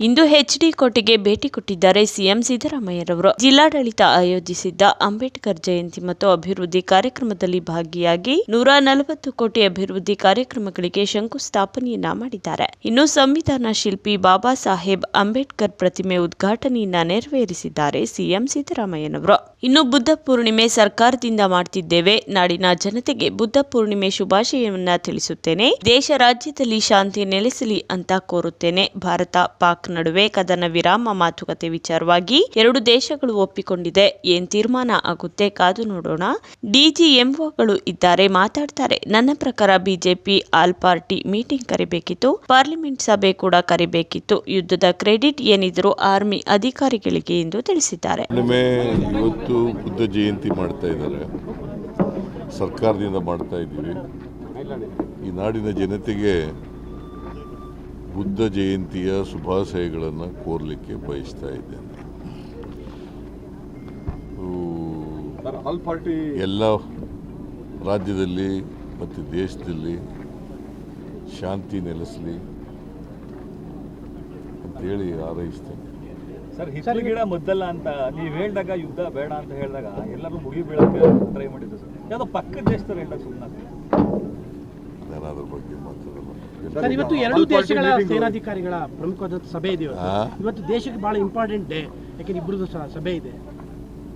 ಇಂದು HD ಕೋಟೆಗೆ ಭೇಟಿ ಕೊಟ್ಟಿದ್ದಾರೆ ಸಿಎಂ ಸಿದ್ದರಾಮಯ್ಯರವರು. ಜಿಲ್ಲಾಡಳಿತ ಆಯೋಜಿಸಿದ್ದ ಅಂಬೇಡ್ಕರ್ ಜಯಂತಿ ಮತ್ತು ಅಭಿವೃದ್ಧಿ ಕಾರ್ಯಕ್ರಮದಲ್ಲಿ ಭಾಗಿಯಾಗಿ 140 ಕೋಟಿ ಅಭಿವೃದ್ಧಿ ಕಾರ್ಯಕ್ರಮಗಳಿಗೆ ಶಂಕುಸ್ಥಾಪನೆಯನ್ನ ಮಾಡಿದ್ದಾರೆ. ಇನ್ನು ಸಂವಿಧಾನ ಶಿಲ್ಪಿ ಬಾಬಾ ಸಾಹೇಬ್ ಅಂಬೇಡ್ಕರ್ ಪ್ರತಿಮೆ ಉದ್ಘಾಟನೆಯನ್ನ ನೆರವೇರಿಸಿದ್ದಾರೆ ಸಿಎಂ ಸಿದ್ದರಾಮಯ್ಯನವರು. ಇನ್ನು ಬುದ್ಧ ಪೂರ್ಣಿಮೆ ಸರ್ಕಾರದಿಂದ ಮಾಡ್ತಿದ್ದೇವೆ. ನಾಡಿನ ಜನತೆಗೆ ಬುದ್ಧ ಪೂರ್ಣಿಮೆ ಶುಭಾಶಯವನ್ನ ತಿಳಿಸುತ್ತೇನೆ. ದೇಶ ರಾಜ್ಯದಲ್ಲಿ ಶಾಂತಿ ನೆಲೆಸಲಿ ಅಂತ ಕೋರುತ್ತೇನೆ. ಭಾರತ ಪಾಕ್ ನಡುವೆ ಕದನ ವಿರಾಮ ಮಾತುಕತೆ ವಿಚಾರವಾಗಿ ಎರಡು ದೇಶಗಳು ಒಪ್ಪಿಕೊಂಡಿದೆ. ಏನ್ ತೀರ್ಮಾನ ಆಗುತ್ತೆ ಕಾದು ನೋಡೋಣ. ಡಿಜಿಎಂಒಗಳು ಇದ್ದಾರೆ, ಮಾತಾಡ್ತಾರೆ. ನನ್ನ ಪ್ರಕಾರ ಬಿಜೆಪಿ ಆಲ್ ಪಾರ್ಟಿ ಮೀಟಿಂಗ್ ಕರಿಬೇಕಿತ್ತು, ಪಾರ್ಲಿಮೆಂಟ್ ಸಭೆ ಕೂಡ ಕರಿಬೇಕಿತ್ತು. ಯುದ್ಧದ ಕ್ರೆಡಿಟ್ ಏನಿದ್ರು ಆರ್ಮಿ ಅಧಿಕಾರಿಗಳಿಗೆ ಎಂದು ತಿಳಿಸಿದ್ದಾರೆ. ಇವತ್ತು ಬುದ್ಧ ಜಯಂತಿ ಮಾಡ್ತಾ ಇದ್ದಾರೆ, ಸರ್ಕಾರದಿಂದ ಮಾಡ್ತಾ ಇದ್ದೀವಿ. ಈ ನಾಡಿನ ಜನತೆಗೆ ಬುದ್ಧ ಜಯಂತಿಯ ಶುಭಾಶಯಗಳನ್ನು ಕೋರಲಿಕ್ಕೆ ಬಯಸ್ತಾ ಇದ್ದೇನೆ. ಎಲ್ಲ ರಾಜ್ಯದಲ್ಲಿ ಮತ್ತು ದೇಶದಲ್ಲಿ ಶಾಂತಿ ನೆಲೆಸಲಿ ಅಂತೇಳಿ ಹಾರೈಸ್ತೇನೆ. ಸರ್, ಹಿತ್ತಲ ಗಿಡ ಮುದ್ದಲ್ಲ ಅಂತ ನೀವು ಹೇಳಿದಾಗ ಯುದ್ಧ ಬೇಡ ಅಂತ ಹೇಳಿದಾಗ ಎಲ್ಲರೂ ಮುಗಿ ಬೀಳಕ್ಕೆ ಟ್ರೈ ಮಾಡಿದ್ರು ಸರ್. ಯಾವುದೋ ಪಕ್ಕದ ದೇಶದವ್ರು ಹೇಳಿದಾಗ ಸುಮ್ಮನೆ ನಾನು ಅದ್ರ ಬಗ್ಗೆ ಮಾತಾಡಲ್ಲ. ಸರ್, ಇವತ್ತು ಎರಡು ದೇಶಗಳ ಸೇನಾಧಿಕಾರಿಗಳ ಪ್ರಮುಖವಾದ ಸಭೆ ಇದೆ. ಇವತ್ತು ದೇಶಕ್ಕೆ ಬಹಳ ಇಂಪಾರ್ಟೆಂಟ್ ಡೇ, ಯಾಕೆಂದ್ರೆ ಇಬ್ಬರದು ಸಭೆ ಇದೆ.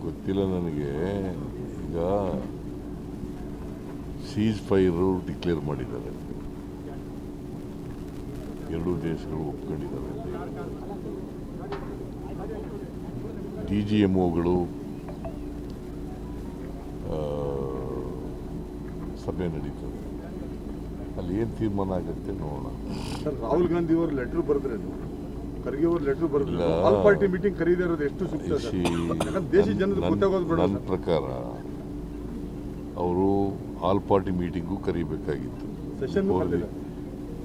ಗೊತ್ತಿಲ್ಲ ನನಗೆ. ಈಗ ಸೀಸ್ ಫೈರ್ ಡಿಕ್ಲೇರ್ ಮಾಡಿದ್ದಾರೆ, ಎರಡೂ ದೇಶಗಳು ಒಪ್ಕೊಂಡಿದ್ದಾರೆ. ಡಿಜಿಎಂಒಗಳು ಸಭೆ ನಡೀತದೆ, ಅಲ್ಲಿ ಏನು ತೀರ್ಮಾನ ಆಗುತ್ತೆ ನೋಡೋಣ. ಸರ್, ರಾಹುಲ್ ಗಾಂಧಿ ಅವರು ಲೆಟರ್ ಬರೆದ್ರೆ, ಖರ್ಗೆ ಅವರು ಲೆಟರ್ ಬರೆದ್ರೆ ಆಲ್ ಪಾರ್ಟಿ ಮೀಟಿಂಗ್ ಕರೀದೇ ಇರೋದು ಎಷ್ಟು ಸೂಕ್ತ? ದೇಶಿ ಜನರು ಗೊತ್ತಾಗೋದು ಬೇಡ. ನನ್ನ ಪ್ರಕಾರ ಅವರು ಆಲ್ ಪಾರ್ಟಿ ಮೀಟಿಂಗು ಕರೀಬೇಕಾಗಿತ್ತು.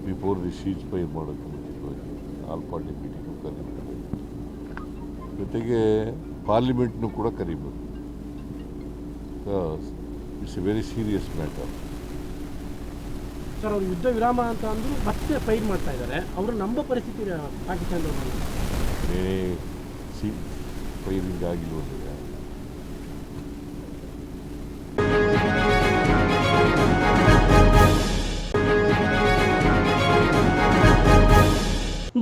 ಬಿಫೋರ್ ದಿ ಸೀಜ್ ಫೈರ್ ಮಾಡೋಕ್ಕೆ ಮುಂಚಿತವಾಗಿ ಆಲ್ ಪಾರ್ಟಿ ಮೀಟಿಂಗು ಕರೀಬೇಕಾಗಿತ್ತು. ಜೊತೆಗೆ ಪಾರ್ಲಿಮೆಂಟ್ನು ಕೂಡ ಕರೀಬೇಕು. It's a very serious matter. Sir, ಅವರು ಯುದ್ಧ ವಿರಾಮ ಅಂತ ಅಂದ್ರು ಮತ್ತೆ ಫೈಟ್ ಮಾಡ್ತಾ ಇದ್ದಾರೆ. ಅವರು ನಂಬೋ ಪರಿಸ್ಥಿತಿ ಪಾಕಿಸ್ತಾನದವರು ಫೈರಿಂಗ್ ಆಗಿಲ್ವಲ್ಲ.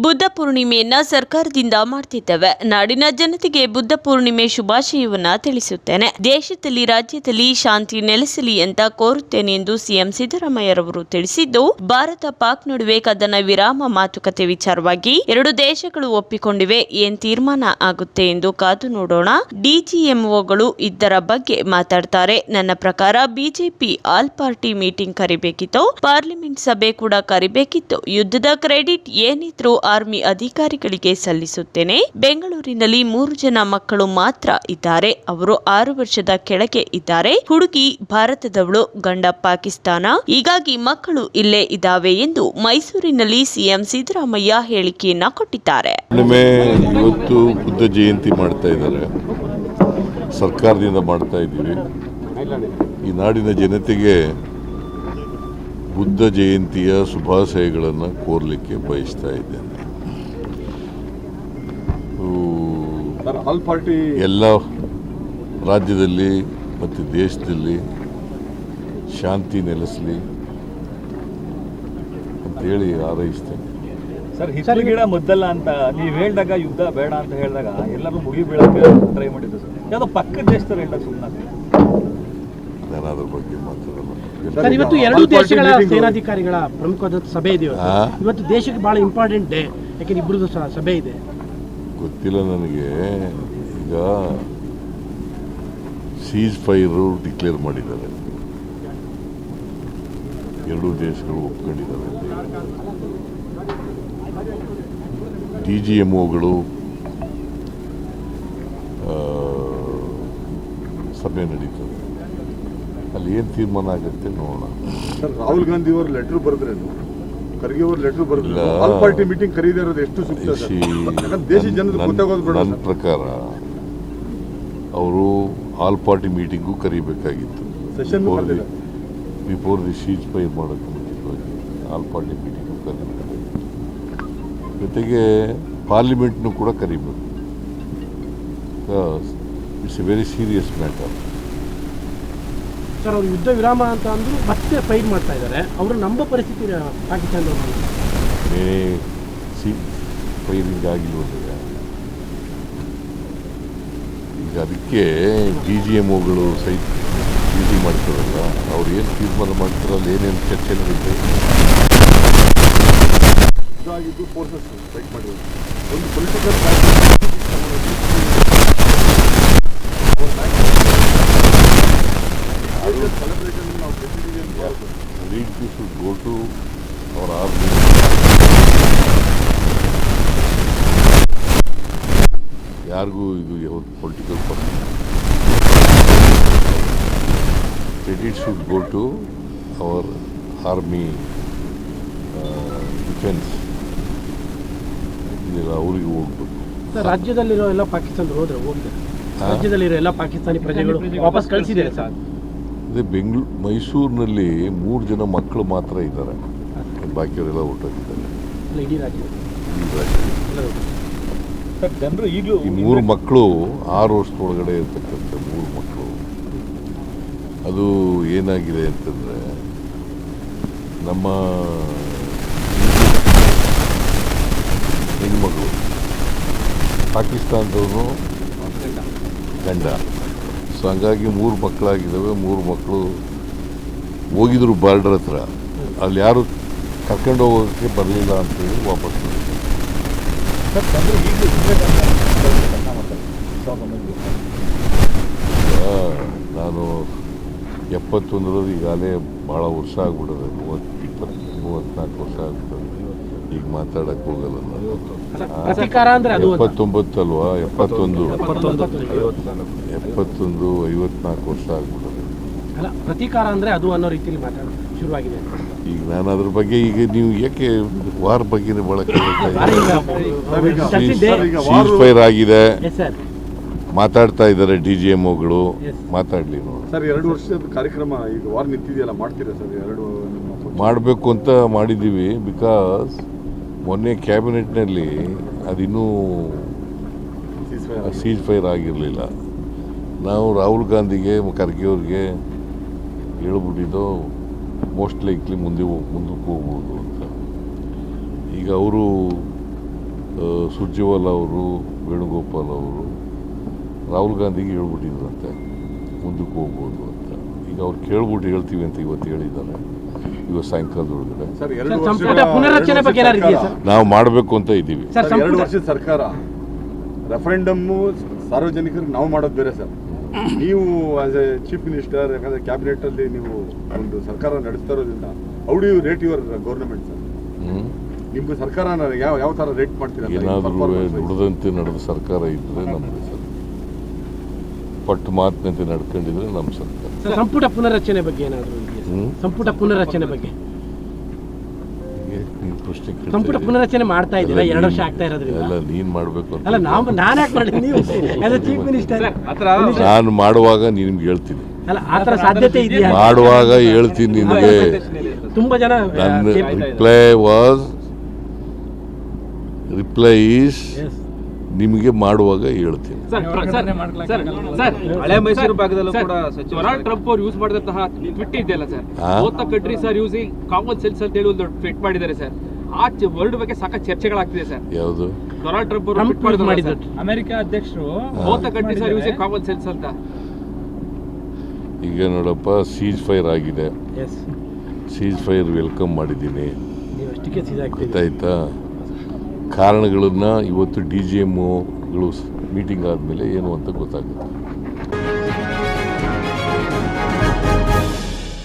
ಬುದ್ಧ ಪೂರ್ಣಿಮೆಯನ್ನ ಸರ್ಕಾರದಿಂದ ಮಾಡ್ತಿದ್ದೇವೆ. ನಾಡಿನ ಜನತೆಗೆ ಬುದ್ಧ ಪೂರ್ಣಿಮೆ ಶುಭಾಶಯವನ್ನ ತಿಳಿಸುತ್ತೇನೆ. ದೇಶದಲ್ಲಿ ರಾಜ್ಯದಲ್ಲಿ ಶಾಂತಿ ನೆಲೆಸಲಿ ಅಂತ ಕೋರುತ್ತೇನೆ ಎಂದು ಸಿಎಂ ಸಿದ್ದರಾಮಯ್ಯರವರು ತಿಳಿಸಿದ್ದು, ಭಾರತ ಪಾಕ್ ನಡುವೆ ಕದನ ವಿರಾಮ ಮಾತುಕತೆ ವಿಚಾರವಾಗಿ ಎರಡು ದೇಶಗಳು ಒಪ್ಪಿಕೊಂಡಿವೆ. ಏನ್ ತೀರ್ಮಾನ ಆಗುತ್ತೆ ಎಂದು ಕಾದು ನೋಡೋಣ. ಡಿಜಿಎಂಒಗಳು ಇದರ ಬಗ್ಗೆ ಮಾತಾಡ್ತಾರೆ. ನನ್ನ ಪ್ರಕಾರ ಬಿಜೆಪಿ ಆಲ್ ಪಾರ್ಟಿ ಮೀಟಿಂಗ್ ಕರಿಬೇಕಿತ್ತು, ಪಾರ್ಲಿಮೆಂಟ್ ಸಭೆ ಕೂಡ ಕರಿಬೇಕಿತ್ತು. ಯುದ್ಧದ ಕ್ರೆಡಿಟ್ ಏನಿದ್ರು ಆರ್ಮಿ ಅಧಿಕಾರಿಗಳಿಗೆ ಸಲ್ಲಿಸುತ್ತೇನೆ. ಬೆಂಗಳೂರಿನಲ್ಲಿ 3 ಜನ ಮಕ್ಕಳು ಮಾತ್ರ ಇದ್ದಾರೆ. ಅವರು 6 ವರ್ಷದ ಕೆಳಗೆ ಇದ್ದಾರೆ. ಹುಡುಗಿ ಭಾರತದವಳು, ಗಂಡ ಪಾಕಿಸ್ತಾನ. ಹೀಗಾಗಿ ಮಕ್ಕಳು ಇಲ್ಲೇ ಇದ್ದಾವೆ ಎಂದು ಮೈಸೂರಿನಲ್ಲಿ ಸಿಎಂ ಸಿದ್ದರಾಮಯ್ಯ ಹೇಳಿಕೆಯನ್ನ ಕೊಟ್ಟಿದ್ದಾರೆ. ಇವತ್ತು ಬುದ್ಧ ಜಯಂತಿ ಮಾಡ್ತಾ ಇದ್ದಾರೆ, ಸರ್ಕಾರದಿಂದ ಮಾಡ್ತಾ ಇದ್ದೀವಿ. ಈ ನಾಡಿನ ಜನತೆಗೆ ಬುದ್ಧ ಜಯಂತಿಯ ಶುಭಾಶಯಗಳನ್ನು ಕೋರಲಿಕ್ಕೆ ಬಯಸ್ತಾ ಇದ್ದೇನೆ. ಎಲ್ಲ ರಾಜ್ಯದಲ್ಲಿ ಮತ್ತು ದೇಶದಲ್ಲಿ ಶಾಂತಿ ನೆಲೆಸಲಿ ಅಂತೇಳಿ ಹಾರೈಸ್ತೇನೆ. ಸರ್, ಹಿತ್ತಲ ಗಿಡ ಮುದ್ದಲ್ಲ ಅಂತ ನೀವು ಹೇಳಿದಾಗ ಯುದ್ಧ ಬೇಡ ಅಂತ ಹೇಳಿದಾಗ ಎಲ್ಲರೂ ಮುಗಿ ಬೀಳಕ್ಕೆ ಟ್ರೈ ಮಾಡಿದ್ರು ಸರ್. ಯಾವುದೋ ಪಕ್ಕದ ದೇಶದವ್ರು ಹೇಳಿದಾಗ ಸುಮ್ಮನೆ ನಾನು ಅದ್ರ ಬಗ್ಗೆ ಮಾತಾಡಲ್ಲ. ಸರ್, ಇವತ್ತು ಎರಡು ದೇಶಗಳ ಸೇನಾಧಿಕಾರಿಗಳ ಪ್ರಮುಖವಾದ ಸಭೆ ಇದೆ. ಇವತ್ತು ದೇಶಕ್ಕೆ ಬಹಳ ಇಂಪಾರ್ಟೆಂಟ್ ಡೇ, ಯಾಕೆಂದ್ರೆ ಇಬ್ಬರದು ಸಭೆ ಇದೆ. ಗೊತ್ತಿಲ್ಲ ನನಗೆ. ಈಗ ಸೀಸ್ ಫೈರ್ ಡಿಕ್ಲೇರ್ ಮಾಡಿದ್ದಾರೆ, ಎರಡೂ ದೇಶಗಳು ಒಪ್ಕೊಂಡಿದ್ದಾರೆ. ಡಿಜಿಎಂಒಗಳು ಸಭೆ ನಡೀತದೆ, ಅಲ್ಲಿ ಏನು ತೀರ್ಮಾನ ಆಗುತ್ತೆ ನೋಡೋಣ. ಸರ್, ರಾಹುಲ್ ಗಾಂಧಿ ಅವರು ಲೆಟರ್ ಬರೆದ್ರೆ, ಖರ್ಗೆ ಅವರು ಲೆಟರ್ ಬರೆದ್ರೆ ಆಲ್ ಪಾರ್ಟಿ ಮೀಟಿಂಗ್ ಕರೀದೇ ಇರೋದು ಎಷ್ಟು ಸೂಕ್ತ? ದೇಶಿ ಜನರು ಗೊತ್ತಾಗೋದು ಬೇಡ. ನನ್ನ ಪ್ರಕಾರ ಅವರು ಆಲ್ ಪಾರ್ಟಿ ಮೀಟಿಂಗು ಕರೀಬೇಕಾಗಿತ್ತು. ಬಿಫೋರ್ ದಿ ಸೀಜ್ ಫೈರ್ ಮಾಡೋಕ್ಕೆ ಮುಂಚಿತವಾಗಿ ಆಲ್ ಪಾರ್ಟಿ ಮೀಟಿಂಗು ಕರೀಬೇಕಾಗಿತ್ತು. ಜೊತೆಗೆ ಪಾರ್ಲಿಮೆಂಟ್ನು ಕೂಡ ಕರಿಬೇಕು. It's a very serious matter. Sir ಅವ್ರು ಯುದ್ಧ ವಿರಾಮ ಅಂತ ಅಂದ್ರು ಮತ್ತೆ ಫೈಟ್ ಮಾಡ್ತಾ ಇದ್ದಾರೆ. ಅವರು ನಂಬೋ ಪರಿಸ್ಥಿತಿ ಪಾಕಿಸ್ತಾನದವರು ಫೈರಿಂಗ್ ಆಗಿಲ್ವಲ್ಲ. ಈಗ ಅದಕ್ಕೆ DGMOಗಳು ಸಹಿತ ಡ್ಯೂಟಿ ಮಾಡ್ತಾರಲ್ಲ, ಅವ್ರು ಏನು ತೀರ್ಮಾನ ಮಾಡ್ತಾರಲ್ಲ, ಏನೇನು ಚರ್ಚೆ ನಡೀತೆ. ಇದಾಗಿದ್ದು ಫೋರ್ಸಸ್ ಫೈಟ್ ಮಾಡಿದ್ರು. ಒಂದು ಪೊಲಿಟಿಕಲ್ ಸೆಲೆಬ್ರೇಷನ್ ನಾವು ಗೆದ್ದಿದ್ದೀವಿ ಅಂತ Lead you should go to our army. ಯಾರಿಗೂ ಇದು ಯಾವುದು political person. Credit should go to our army defence. ಇದೆಲ್ಲ ಅವರಿಗೆ ಹೋಗ್ಬೇಕು. ಸರ್ ರಾಜ್ಯದಲ್ಲಿರೋ ಎಲ್ಲ ಪಾಕಿಸ್ತಾನದವರು ಹೋಗಿದ್ದಾರೆ. ರಾಜ್ಯದಲ್ಲಿರೋ ಎಲ್ಲ ಪಾಕಿಸ್ತಾನಿ ಪ್ರಜೆಗಳು ವಾಪಸ್ ಕಳಿಸಿದ್ದಾರೆ ಸರ್. ಅದೇ ಮೈಸೂರಿನಲ್ಲಿ 3 ಜನ ಮಕ್ಕಳು ಮಾತ್ರ ಇದ್ದಾರೆ, ಬಾಕಿಯವರೆಲ್ಲ ಹೊರಟೋಗಿದ್ದಾರೆ. ಇಡೀ ರಾಜ್ಯ ಸರ್ ಜನರು ಈಗಲೂ ಈ 3 ಮಕ್ಕಳು 6 ವರ್ಷದೊಳಗಡೆ ಇರ್ತಕ್ಕಂಥ 3 ಮಕ್ಕಳು. ಅದು ಏನಾಗಿದೆ ಅಂತಂದರೆ, ನಮ್ಮ ಹೆಣ್ಮಗಳು ಪಾಕಿಸ್ತಾನದವನು ಗಂಡ. ಸೊ ಹಂಗಾಗಿ 3 ಮಕ್ಕಳಾಗಿದ್ದಾವೆ. 3 ಮಕ್ಕಳು ಹೋಗಿದ್ರು ಬಾರ್ಡರ್ ಹತ್ರ, ಅಲ್ಲಿ ಯಾರು ಕರ್ಕೊಂಡು ಹೋಗೋಕ್ಕೆ ಬರಲಿಲ್ಲ ಅಂತೇಳಿ ವಾಪಸ್ ಬಂದಿದ್ದಾರೆ. ಸರ್ ಜನರು ಈಗಲೂ ನಾನು 71ರಲ್ಲಿ ಈಗಾಗಲೇ ಭಾಳ ವರ್ಷ ಆಗ್ಬಿಡೋದು, 34 ವರ್ಷ ಆಗ್ಬಿಡೋದು. ಈಗ ಮಾತಾಡಕ್ಕೆ ಹೋಗಲ್ಲ ನಾನು. ಪ್ರತಿಕಾರ ಅಂದ್ರೆ ಅದು 79 ಅಲ್ವಾ, 71, 54 ವರ್ಷ ಆಗ್ಬಿಡೋದು. ಅಲ್ಲ, ಪ್ರತಿಕಾರ ಅಂದ್ರೆ ಅದು ಅನ್ನೋ ರೀತಿಯಲ್ಲಿ ಮಾತಾಡೋದು ಶುರುವಾಗಿದೆ. ಈಗ ನಾನು ಅದ್ರ ಬಗ್ಗೆ ಈಗ ನೀವು ಯಾಕೆ ವಾರ್ ಬಗ್ಗೆನೇ ಭಾಳ ಸೀಸ್ ಫೈರ್ ಆಗಿದೆ, ಮಾತಾಡ್ತಾ ಇದ್ದಾರೆ DGMOಗಳು. ಮಾತಾಡಲಿ ನೋಡಿ ಸರ್. 2 ವರ್ಷದ ಕಾರ್ಯಕ್ರಮ ಈಗ ವಾರ್ ನಿಂತಿದೆಯಲ್ಲ, ಮಾಡ್ತೀರಾ ಸರ್? ಮಾಡಬೇಕು ಅಂತ ಮಾಡಿದ್ದೀವಿ. ಬಿಕಾಸ್ ಮೊನ್ನೆ ಕ್ಯಾಬಿನೆಟ್ನಲ್ಲಿ ಅದಿನ್ನೂ ಸೀಸ್ ಫೈರ್ ಆಗಿರಲಿಲ್ಲ. ನಾವು ರಾಹುಲ್ ಗಾಂಧಿಗೆ, ಖರ್ಗೆ ಅವ್ರಿಗೆ ಹೇಳ್ಬಿಟ್ಟಿದ್ದು ಮೋಸ್ಟ್ ಲೈಕ್ಲಿ ಮುಂದಕ್ಕೆ ಹೋಗ್ಬೋದು ಅಂತ. ಈಗ ಅವರು ಸುರ್ಜೇವಾಲಾ ಅವರು, ವೇಣುಗೋಪಾಲ್ ಅವರು ರಾಹುಲ್ ಗಾಂಧಿಗೆ ಹೇಳ್ಬಿಟ್ಟಿದ್ರಂತೆ ಮುಂದಕ್ಕೆ ಹೋಗ್ಬೋದು ಅಂತ. ಈಗ ಅವ್ರು ಕೇಳ್ಬಿಟ್ಟು ಹೇಳ್ತೀವಿ ಅಂತ ಇವತ್ತು ಹೇಳಿದ್ದಾರೆ, ಇವತ್ತು ಸಾಯಂಕಾಲದೊಳಗಡೆ. ಪುನರ್ರಚನೆ ಬಗ್ಗೆ ನಾವು ಮಾಡಬೇಕು ಅಂತ ಇದ್ದೀವಿ. 2 ವರ್ಷದ ಸರ್ಕಾರ ರೆಫರೆಂಡಮ್ಮು ಸಾರ್ವಜನಿಕರಿಗೆ ನಾವು ಮಾಡೋದು ಬೇರೆ ಸರ್. ನೀವು ಆಸ್ ಎ ಚೀಫ್ ಮಿನಿಸ್ಟರ್, ಯಾಕಂದ್ರೆ ಕ್ಯಾಬಿನೆಟ್ ಅಲ್ಲಿ ನೀವು ಒಂದು ಸರ್ಕಾರ ನಡೆಸ್ತಾ ಇರೋದ್ರಿಂದ, how do you rate your government sir? ನಿಮ್ಮ ಸರ್ಕಾರನ ಯಾವ ಥರ ರೇಟ್ ಮಾಡ್ತೀರಾ? ಏನಾದರೂ ನುಡಿದಂತೆ ನಡೆದ ಸರ್ಕಾರ ಇದ್ದರೆ ನಮ್ಮದು ಸರ್, ಪಟ್ಟು ಮಾತಿನಂತೆ ನಡ್ಕೊಂಡಿದ್ರೆ ನಮ್ಮ ಸರ್ಕಾರ. ಸಂಪುಟ ಪುನರ್ರಚನೆ ಬಗ್ಗೆ ಏನಾದರೂ ಸಂಪುಟ ಪುನರ್ರಚನೆ ಬಗ್ಗೆ ಪ್ರಶ್ನೆ ಸಂಪುಟ ಪುನರ್ರಚನೆ ಮಾಡ್ತಾ ಇದ್ದೀರಾ? 2 ವರ್ಷ ಆಗ್ತಾ ಇರೋದ್ರಿಂದ ಎಲ್ಲ ನೀನು ಮಾಡಬೇಕು ಅಂತ. ಅಲ್ಲ, ನಾನು ಯಾಕೆ ಮಾಡಿ, ನೀವು ಚೀಫ್ ಮಿನಿಸ್ಟರ್. ನಾನು ಮಾಡುವಾಗ ನಿಮ್ಗೆ ಹೇಳ್ತೀನಿ. ಅಲ್ಲ, ಆ ಥರ ಸಾಧ್ಯತೆ ಇದೆಯಾ? ಮಾಡುವಾಗ ಹೇಳ್ತೀನಿ ನಿನಗೆ. ತುಂಬಾ ಜನ ನನ್ನ ರಿಪ್ಲೈ ಈಸ್ ನಿಮಗೆ ಮಾಡುವಾಗ ಹೇಳ್ತೀನಿ. ಹಳೆ ಮೈಸೂರು ಭಾಗದಲ್ಲೂ ಕೂಡ ಡೊನಾಲ್ಡ್ ಟ್ರಂಪ್ ಅವರು ಯೂಸ್ ಮಾಡಿದಂತಹ ಟ್ವಿಟ್ ಇದೆಯಲ್ಲ sir, both the countries are using common sense ಅಂತ ಹೇಳಿ ಒಂದು ಟ್ವಿಟ್ ಮಾಡಿದ್ದಾರೆ ಸರ್. ಆ ವರ್ಡ್ ಬಗ್ಗೆ ಸಾಕಷ್ಟು ಚರ್ಚೆಗಳಾಗ್ತಿದೆ ಸರ್. ಯಾವುದು? ಡೊನಾಲ್ಡ್ ಟ್ರಂಪ್ ಅವರು ಟ್ವಿಟ್ ಮಾಡಿದ್ದಾರೆ, ಅಮೆರಿಕ ಅಧ್ಯಕ್ಷರು both the countries are using common sense ಅಂತ. ಈಗ ನೋಡಪ್ಪ, ಸೀಸ್ ಫೈರ್ ಆಗಿದೆ. ಸೀಸ್ ಫೈರ್ ವೆಲ್ಕಮ್ ಮಾಡಿದ್ದೀನಿ, ಗೊತ್ತಾಯ್ತಾ? ಕಾರಣಗಳನ್ನ ಇವತ್ತು DGMOಗಳು ಮೀಟಿಂಗ್ ಆದಮೇಲೆ ಏನು ಅಂತ ಗೊತ್ತಾಗುತ್ತೆ.